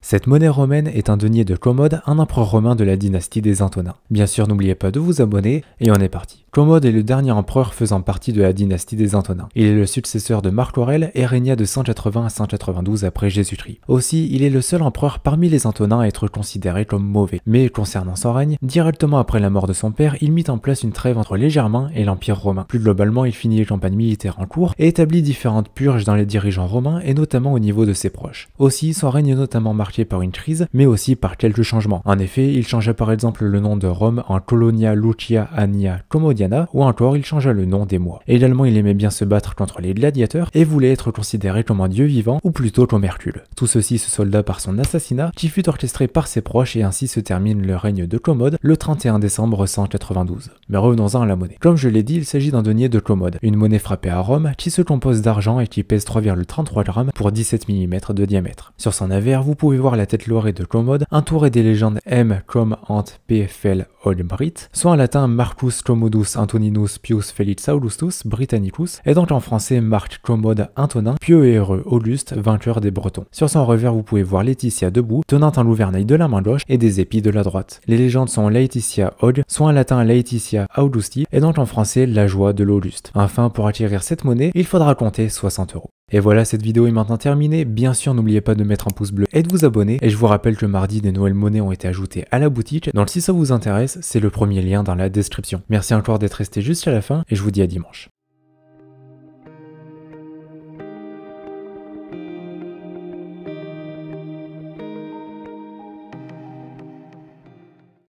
Cette monnaie romaine est un denier de Commode, un empereur romain de la dynastie des Antonins. Bien sûr, n'oubliez pas de vous abonner, et on est parti. Commode est le dernier empereur faisant partie de la dynastie des Antonins. Il est le successeur de Marc Aurèle et régna de 180 à 192 après Jésus-Christ. Aussi, il est le seul empereur parmi les Antonins à être considéré comme mauvais. Mais concernant son règne, directement après la mort de son père, il mit en place une trêve entre les Germains et l'Empire romain. Plus globalement, il finit les campagnes militaires en cours et établit différentes purges dans les dirigeants romains et notamment au niveau de ses proches. Aussi, son règne est notamment marqué par une crise, mais aussi par quelques changements. En effet, il changea par exemple le nom de Rome en Colonia Lucia Annia Commodiana, ou encore il changea le nom des mois. Également, il aimait bien se battre contre les gladiateurs et voulait être considéré comme un dieu vivant, ou plutôt comme Hercule. Tout ceci se solda par son assassinat, qui fut orchestré par ses proches, et ainsi se termine le règne de Commode le 31 décembre 192. Mais revenons-en à la monnaie. Comme je l'ai dit, il s'agit d'un denier de Commode, une monnaie frappée à Rome qui se compose d'argent et qui pèse 3,33 grammes pour 17 mm de diamètre. Sur son avers, vous pouvez voir la tête laurée de Commode, entourée des légendes M comme ant P fel Brit, soit en latin Marcus Commodus Antoninus Pius Felix Augustus Britannicus, et donc en français Marc Commode Antonin, pieux et heureux Auguste, vainqueur des Bretons. Sur son revers, vous pouvez voir Laetitia debout, tenant un louvernail de la main gauche et des épis de la droite. Les légendes sont Laetitia Aug, soit en latin Laetitia Augusti, et donc en français la joie de l'Auguste. Enfin, pour acquérir cette monnaie, il faudra compter 60 €. Et voilà, cette vidéo est maintenant terminée. Bien sûr, n'oubliez pas de mettre un pouce bleu et de vous abonner. Et je vous rappelle que mardi, des nouvelles monnaies ont été ajoutées à la boutique. Donc si ça vous intéresse, c'est le premier lien dans la description. Merci encore d'être resté jusqu'à la fin et je vous dis à dimanche.